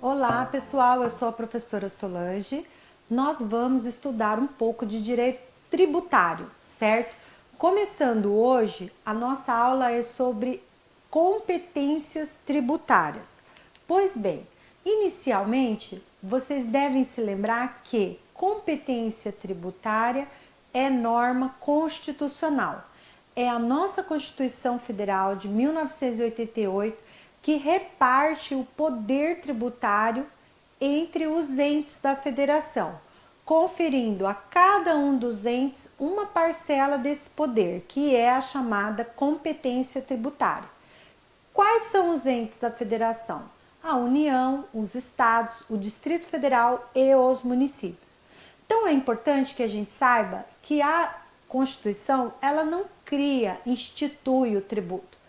Olá pessoal, eu sou a professora Solange. Nós vamos estudar um pouco de direito tributário, certo? Começando hoje, a nossa aula é sobre competências tributárias. Pois bem, inicialmente vocês devem se lembrar que competência tributária é norma constitucional. É a nossa Constituição Federal de 1988 que reparte o poder tributário entre os entes da federação, conferindo a cada um dos entes uma parcela desse poder, que é a chamada competência tributária. Quais são os entes da federação? A União, os estados, o Distrito Federal e os municípios. Então é importante que a gente saiba que a Constituição, ela não cria, institui o tributo.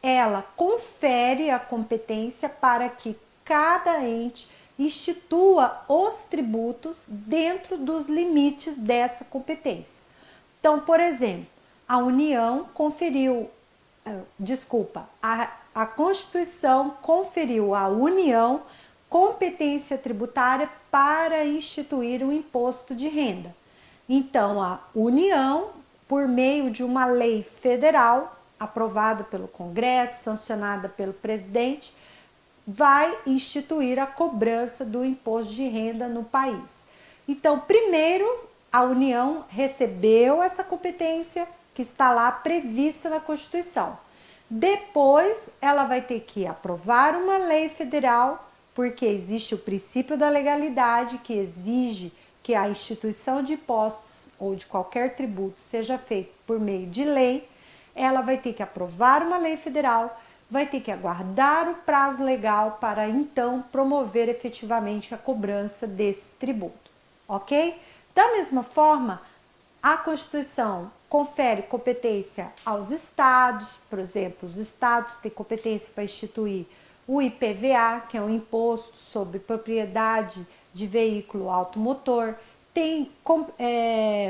Ela confere a competência para que cada ente institua os tributos dentro dos limites dessa competência. Então, por exemplo, a União conferiu, a Constituição conferiu à União competência tributária para instituir o imposto de renda. Então, a União, por meio de uma lei federal, aprovada pelo Congresso, sancionada pelo presidente, vai instituir a cobrança do imposto de renda no país. Então, primeiro, a União recebeu essa competência que está lá prevista na Constituição. Depois, ela vai ter que aprovar uma lei federal, porque existe o princípio da legalidade, que exige que a instituição de impostos ou de qualquer tributo seja feita por meio de lei. Ela vai ter que aprovar uma lei federal, vai ter que aguardar o prazo legal para então promover efetivamente a cobrança desse tributo, ok? Da mesma forma, a Constituição confere competência aos estados, por exemplo, os estados têm competência para instituir o IPVA, que é um imposto sobre propriedade de veículo automotor,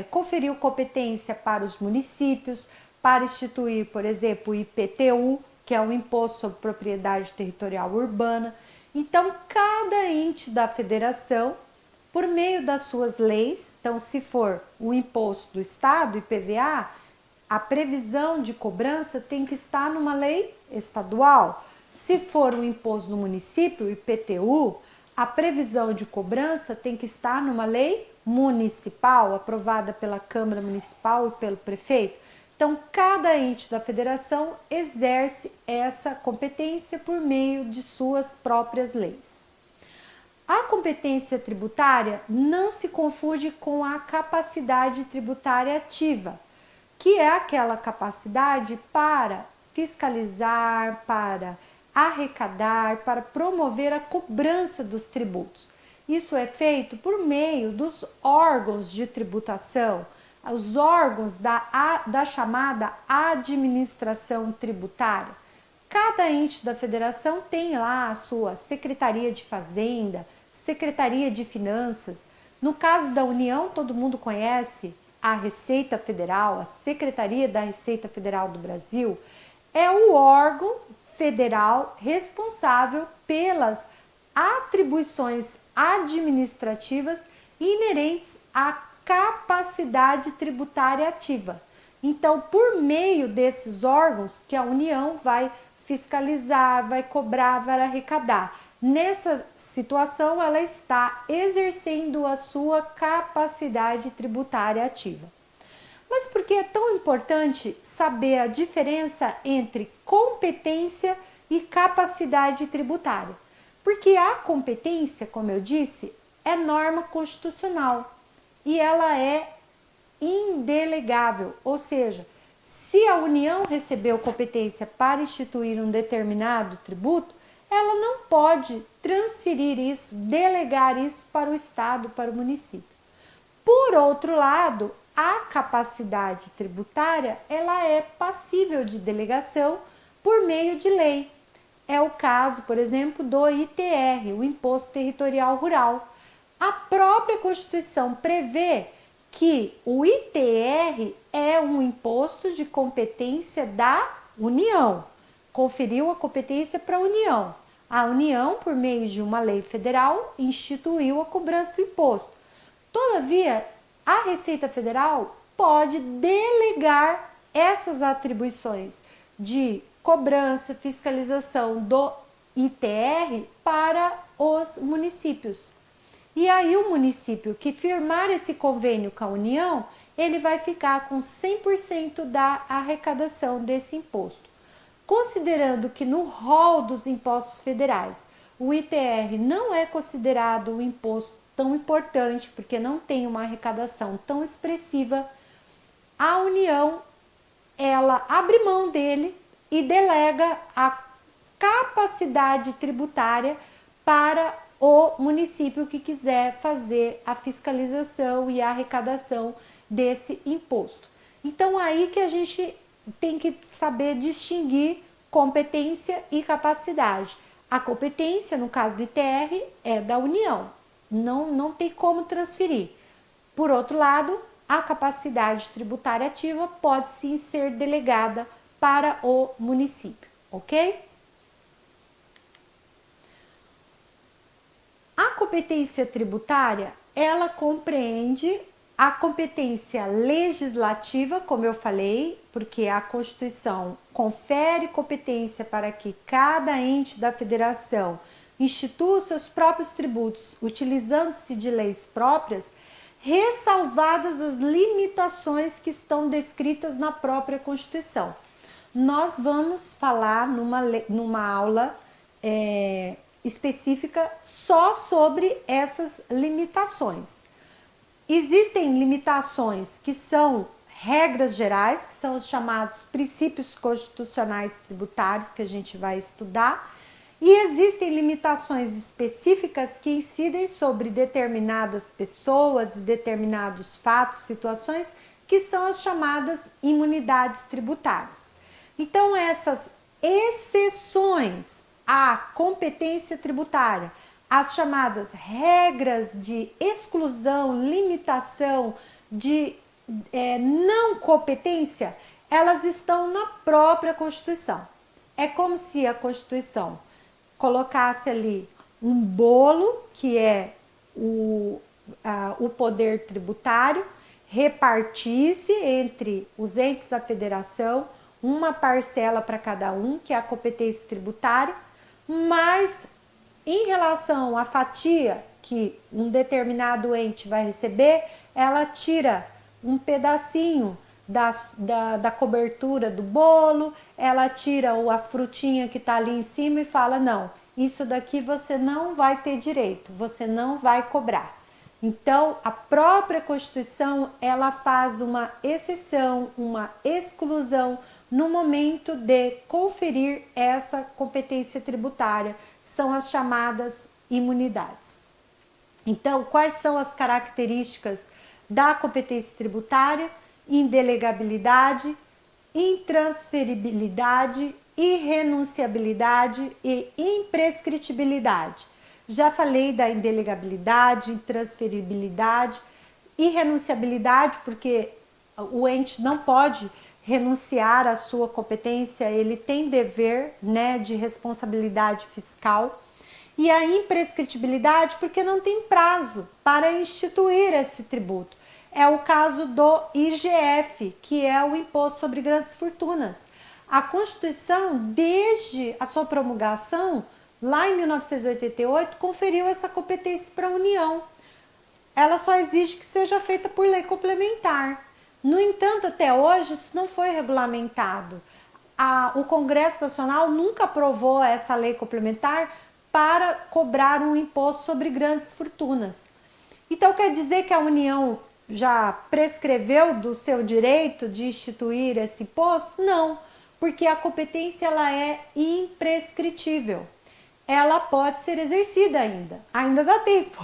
conferiu competência para os municípios, para instituir, por exemplo, o IPTU, que é um imposto sobre propriedade territorial urbana. Então, cada ente da federação, por meio das suas leis, então se for o imposto do estado, IPVA, a previsão de cobrança tem que estar numa lei estadual. Se for o imposto do município, IPTU, a previsão de cobrança tem que estar numa lei municipal, aprovada pela Câmara Municipal e pelo prefeito. Então, cada ente da federação exerce essa competência por meio de suas próprias leis. A competência tributária não se confunde com a capacidade tributária ativa, que é aquela capacidade para fiscalizar, para arrecadar, para promover a cobrança dos tributos. Isso é feito por meio dos órgãos de tributação, os órgãos da chamada administração tributária. Cada ente da federação tem lá a sua Secretaria de Fazenda, Secretaria de Finanças. No caso da União, todo mundo conhece a Receita Federal, a Secretaria da Receita Federal do Brasil. É o órgão federal responsável pelas atribuições administrativas inerentes à capacidade tributária ativa. Então, por meio desses órgãos que a União vai fiscalizar, vai cobrar, vai arrecadar. Nessa situação, ela está exercendo a sua capacidade tributária ativa. Mas por que é tão importante saber a diferença entre competência e capacidade tributária? Porque a competência, como eu disse, é norma constitucional e ela é indelegável, ou seja, se a União recebeu competência para instituir um determinado tributo, ela não pode transferir isso, delegar isso para o Estado, para o município. Por outro lado, a capacidade tributária, ela é passível de delegação por meio de lei. É o caso, por exemplo, do ITR, o Imposto Territorial Rural. A própria Constituição prevê que o ITR é um imposto de competência da União, conferiu a competência para a União. A União, por meio de uma lei federal, instituiu a cobrança do imposto. Todavia, a Receita Federal pode delegar essas atribuições de cobrança, fiscalização do ITR para os municípios. E aí o município que firmar esse convênio com a União, ele vai ficar com 100% da arrecadação desse imposto. Considerando que no rol dos impostos federais, o ITR não é considerado um imposto tão importante, porque não tem uma arrecadação tão expressiva, a União, ela abre mão dele e delega a capacidade tributária para o município que quiser fazer a fiscalização e a arrecadação desse imposto. Então, aí que a gente tem que saber distinguir competência e capacidade. A competência, no caso do ITR, é da União, não tem como transferir. Por outro lado, a capacidade tributária ativa pode sim ser delegada para o município, ok? A competência tributária, ela compreende a competência legislativa, como eu falei, porque a Constituição confere competência para que cada ente da federação institua seus próprios tributos, utilizando-se de leis próprias, ressalvadas as limitações que estão descritas na própria Constituição. Nós vamos falar numa aula específica só sobre essas limitações. Existem limitações que são regras gerais, que são os chamados princípios constitucionais tributários, que a gente vai estudar, e existem limitações específicas que incidem sobre determinadas pessoas, determinados fatos, situações, que são as chamadas imunidades tributárias. Então, essas exceções à competência tributária, as chamadas regras de exclusão, limitação, de não competência, elas estão na própria Constituição. É como se a Constituição colocasse ali um bolo, que é o poder tributário, repartisse entre os entes da federação uma parcela para cada um, que é a competência tributária, mas em relação à fatia que um determinado ente vai receber, ela tira um pedacinho da cobertura do bolo, ela tira a frutinha que está ali em cima e fala, não, isso daqui você não vai ter direito, você não vai cobrar. Então, a própria Constituição, ela faz uma exceção, uma exclusão no momento de conferir essa competência tributária, são as chamadas imunidades. Então, quais são as características da competência tributária? Indelegabilidade, intransferibilidade, irrenunciabilidade e imprescritibilidade. Já falei da indelegabilidade, intransferibilidade, irrenunciabilidade, porque o ente não pode renunciar à sua competência, ele tem dever, de responsabilidade fiscal. E a imprescritibilidade, porque não tem prazo para instituir esse tributo. É o caso do IGF, que é o Imposto sobre Grandes Fortunas. A Constituição, desde a sua promulgação, lá em 1988, conferiu essa competência para a União. Ela só exige que seja feita por lei complementar. No entanto, até hoje, isso não foi regulamentado. O Congresso Nacional nunca aprovou essa lei complementar para cobrar um imposto sobre grandes fortunas. Então, quer dizer que a União já prescreveu do seu direito de instituir esse imposto? Não, porque a competência ela é imprescritível. Ela pode ser exercida ainda dá tempo,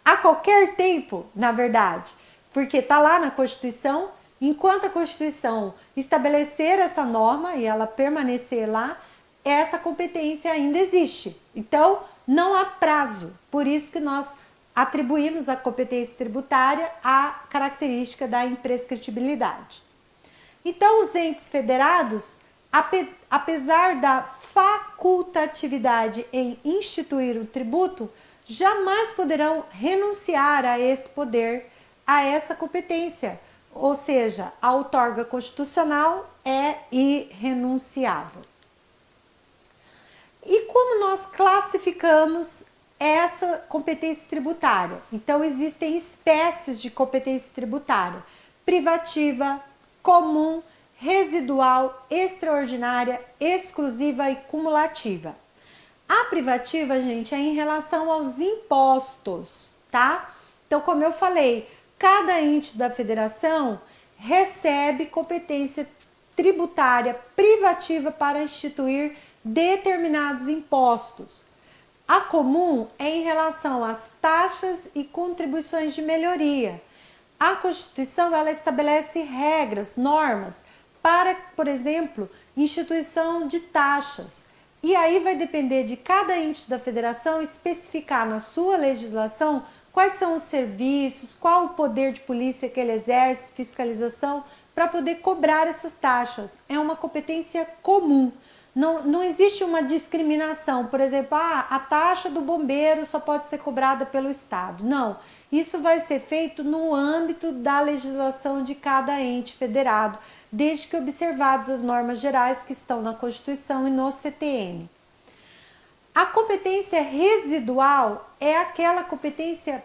a qualquer tempo, na verdade, porque está lá na Constituição. Enquanto a Constituição estabelecer essa norma e ela permanecer lá, essa competência ainda existe. Então, não há prazo. Por isso que nós atribuímos à competência tributária a característica da imprescritibilidade. Então, os entes federados, apesar da faculdade facultatividade em instituir o tributo, jamais poderão renunciar a esse poder, a essa competência. Ou seja, a outorga constitucional é irrenunciável. E como nós classificamos essa competência tributária? Então, existem espécies de competência tributária: privativa, comum, residual, extraordinária, exclusiva e cumulativa. A privativa, gente, é em relação aos impostos, tá? Então, como eu falei, cada ente da federação recebe competência tributária privativa para instituir determinados impostos. A comum é em relação às taxas e contribuições de melhoria. A Constituição, ela estabelece regras, normas para, por exemplo, instituição de taxas. E aí vai depender de cada ente da federação especificar na sua legislação quais são os serviços, qual o poder de polícia que ele exerce, fiscalização, para poder cobrar essas taxas. É uma competência comum. Não existe uma discriminação, por exemplo, a taxa do bombeiro só pode ser cobrada pelo Estado. Não, isso vai ser feito no âmbito da legislação de cada ente federado, desde que observadas as normas gerais que estão na Constituição e no CTN. A competência residual é aquela competência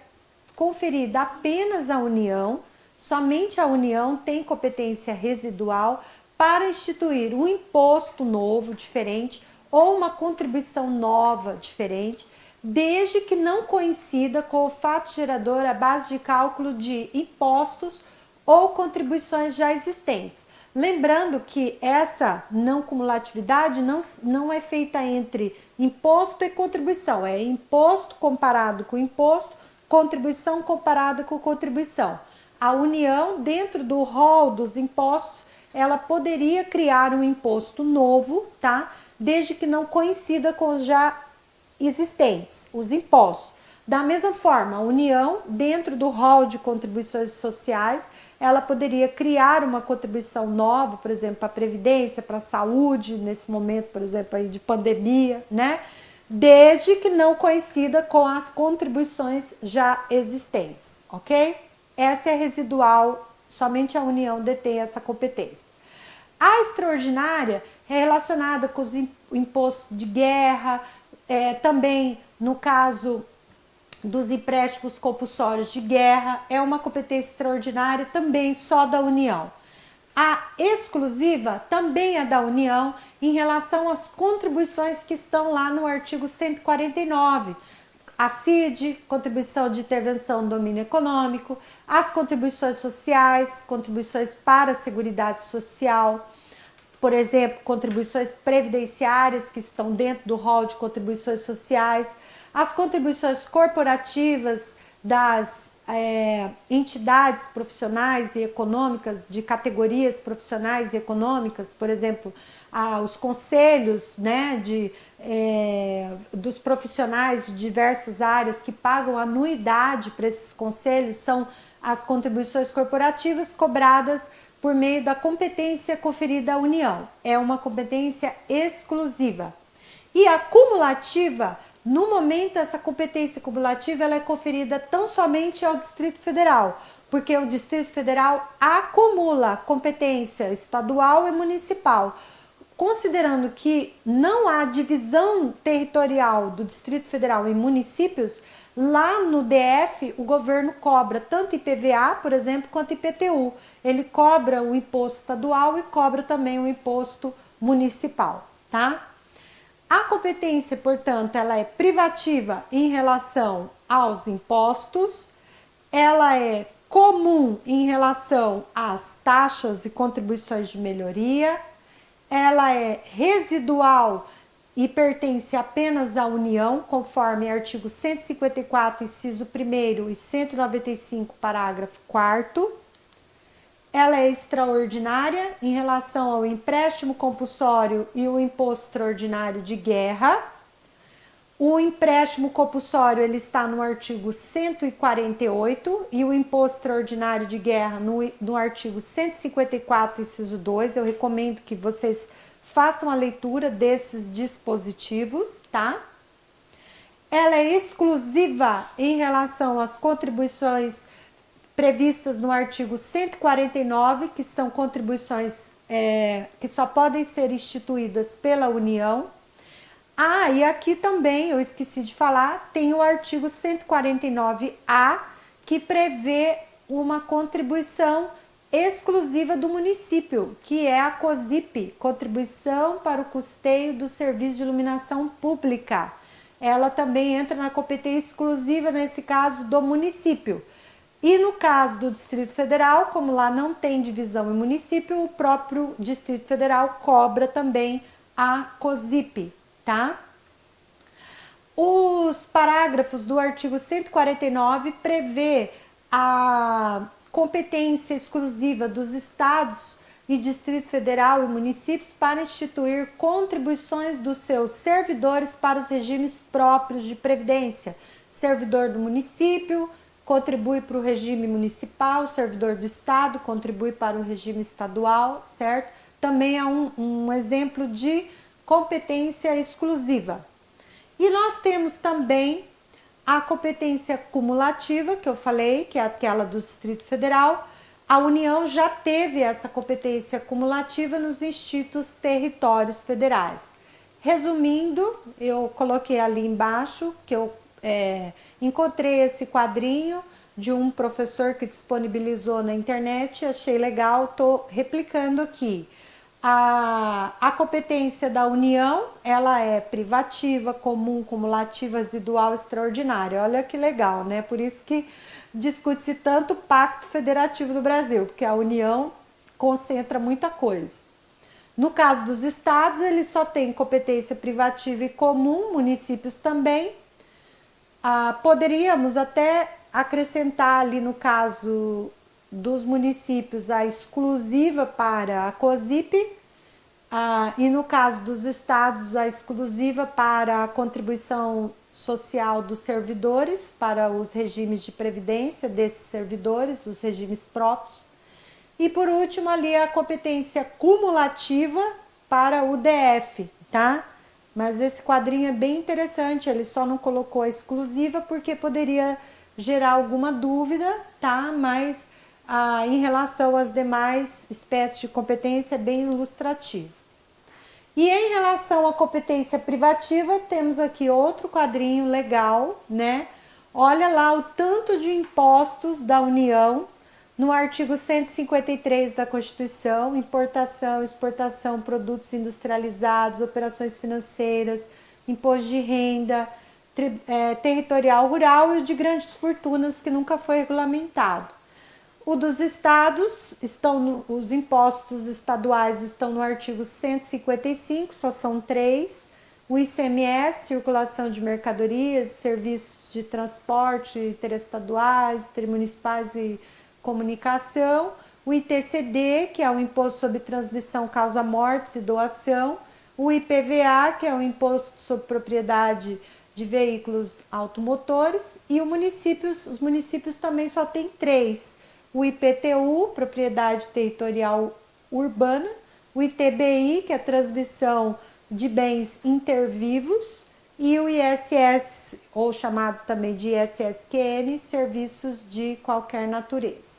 conferida apenas à União, somente a União tem competência residual para instituir um imposto novo, diferente, ou uma contribuição nova, diferente, desde que não coincida com o fato gerador à base de cálculo de impostos ou contribuições já existentes. Lembrando que essa não cumulatividade não é feita entre imposto e contribuição, é imposto comparado com imposto, contribuição comparada com contribuição. A União, dentro do rol dos impostos, ela poderia criar um imposto novo, tá? Desde que não coincida com os já existentes, os impostos. Da mesma forma, a União, dentro do rol de contribuições sociais, ela poderia criar uma contribuição nova, por exemplo, para a Previdência, para a saúde, nesse momento, por exemplo, aí de pandemia, né? Desde que não coincida com as contribuições já existentes, ok? Essa é residual, somente a União detém essa competência. A extraordinária é relacionada com os impostos de guerra, também no caso dos empréstimos compulsórios de guerra, é uma competência extraordinária também só da União. A exclusiva também é da União em relação às contribuições que estão lá no artigo 149, a CID, contribuição de intervenção no domínio econômico, as contribuições sociais, contribuições para a Seguridade Social, por exemplo, contribuições previdenciárias que estão dentro do rol de contribuições sociais, as contribuições corporativas das entidades profissionais e econômicas, de categorias profissionais e econômicas, por exemplo, os conselhos, né, dos profissionais de diversas áreas que pagam anuidade para esses conselhos, são as contribuições corporativas cobradas por meio da competência conferida à União. É uma competência exclusiva. E a cumulativa, no momento, essa competência cumulativa ela é conferida tão somente ao Distrito Federal, porque o Distrito Federal acumula competência estadual e municipal. Considerando que não há divisão territorial do Distrito Federal em municípios, lá no DF o governo cobra tanto IPVA, por exemplo, quanto IPTU. Ele cobra o imposto estadual e cobra também o imposto municipal, tá? A competência, portanto, ela é privativa em relação aos impostos, ela é comum em relação às taxas e contribuições de melhoria, ela é residual e pertence apenas à União, conforme artigo 154, inciso 1º e 195, parágrafo 4º. Ela é extraordinária em relação ao empréstimo compulsório e o imposto extraordinário de guerra. O empréstimo compulsório ele está no artigo 148 e o imposto extraordinário de guerra no artigo 154, inciso 2. Eu recomendo que vocês façam a leitura desses dispositivos, tá? Ela é exclusiva em relação às contribuições previstas no artigo 149, que são contribuições que só podem ser instituídas pela União. Ah, e aqui também, eu esqueci de falar, tem o artigo 149A, que prevê uma contribuição exclusiva do município, que é a COSIP, Contribuição para o Custeio do Serviço de Iluminação Pública. Ela também entra na competência exclusiva, nesse caso, do município. E no caso do Distrito Federal, como lá não tem divisão em município, o próprio Distrito Federal cobra também a COSIP, tá? Os parágrafos do artigo 149 prevê a competência exclusiva dos estados e Distrito Federal e municípios para instituir contribuições dos seus servidores para os regimes próprios de previdência. Servidor do município contribui para o regime municipal, o servidor do estado contribui para o regime estadual, certo? Também é um exemplo de competência exclusiva. E nós temos também a competência cumulativa, que eu falei, que é aquela do Distrito Federal. A União já teve essa competência cumulativa nos institutos territórios federais. Resumindo, eu coloquei ali embaixo que eu encontrei esse quadrinho de um professor que disponibilizou na internet, achei legal, estou replicando aqui. A competência da União, ela é privativa, comum, cumulativa, residual, extraordinária. Olha que legal, né? Por isso que discute-se tanto o Pacto Federativo do Brasil, porque a União concentra muita coisa. No caso dos estados, eles só têm competência privativa e comum, municípios também. Poderíamos até acrescentar ali no caso dos municípios a exclusiva para a COSIP e no caso dos estados a exclusiva para a contribuição social dos servidores, para os regimes de previdência desses servidores, os regimes próprios. E por último ali a competência cumulativa para o DF, tá? Mas esse quadrinho é bem interessante, ele só não colocou a exclusiva porque poderia gerar alguma dúvida, tá? Mas em relação às demais espécies de competência é bem ilustrativo. E em relação à competência privativa, temos aqui outro quadrinho legal, né? Olha lá o tanto de impostos da União no artigo 153 da Constituição, importação, exportação, produtos industrializados, operações financeiras, imposto de renda, territorial rural e o de grandes fortunas que nunca foi regulamentado. O dos estados, os impostos estaduais estão no artigo 155, só são 3. O ICMS, circulação de mercadorias, serviços de transporte interestaduais, intermunicipais e comunicação. O ITCD, que é o Imposto sobre Transmissão, Causa Mortes e Doação. O IPVA, que é o Imposto sobre Propriedade de Veículos Automotores. E os municípios também só tem 3. O IPTU, Propriedade Territorial Urbana, o ITBI, que é a transmissão de bens intervivos, e o ISS, ou chamado também de ISSQN, serviços de qualquer natureza.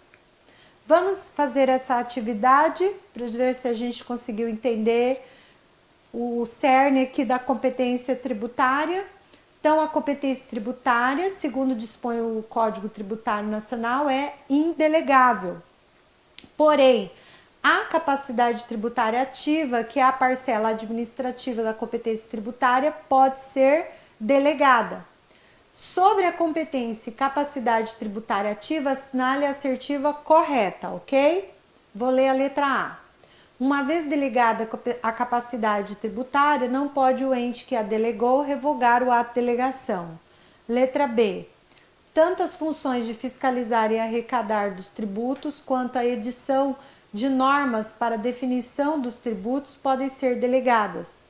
Vamos fazer essa atividade para ver se a gente conseguiu entender o cerne aqui da competência tributária. Então, a competência tributária, segundo dispõe o Código Tributário Nacional, é indelegável. Porém, a capacidade tributária ativa, que é a parcela administrativa da competência tributária, pode ser delegada. Sobre a competência e capacidade tributária ativa, assinale a assertiva correta, ok? Vou ler a letra A. Uma vez delegada a capacidade tributária, não pode o ente que a delegou revogar o ato de delegação. Letra B. Tanto as funções de fiscalizar e arrecadar dos tributos, quanto a edição de normas para definição dos tributos podem ser delegadas.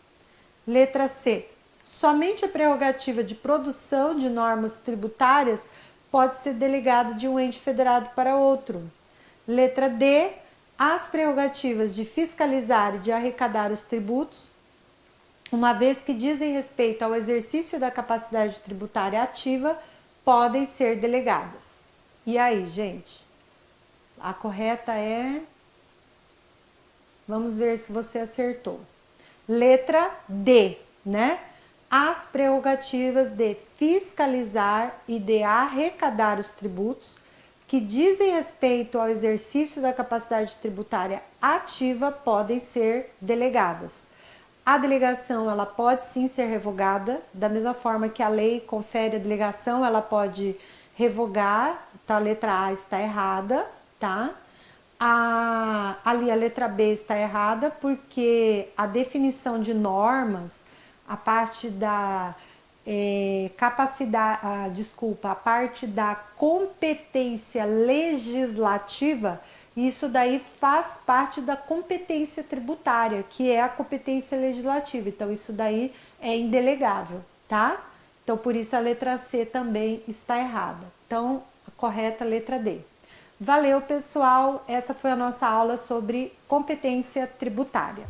Letra C. Somente a prerrogativa de produção de normas tributárias pode ser delegada de um ente federado para outro. Letra D. as prerrogativas de fiscalizar e de arrecadar os tributos, uma vez que dizem respeito ao exercício da capacidade tributária ativa, podem ser delegadas. E aí, gente? A correta é... Vamos ver se você acertou. Letra D, né? As prerrogativas de fiscalizar e de arrecadar os tributos que dizem respeito ao exercício da capacidade tributária ativa podem ser delegadas. A delegação, ela pode sim ser revogada, da mesma forma que a lei confere a delegação, ela pode revogar, então a letra A está errada, tá? Ali a letra B está errada, porque a definição de normas, a parte da a parte da competência legislativa, isso daí faz parte da competência tributária, que é a competência legislativa. Então, isso daí é indelegável, tá? Então, por isso a letra C também está errada. Então, a correta é a letra D. Valeu, pessoal! Essa foi a nossa aula sobre competência tributária.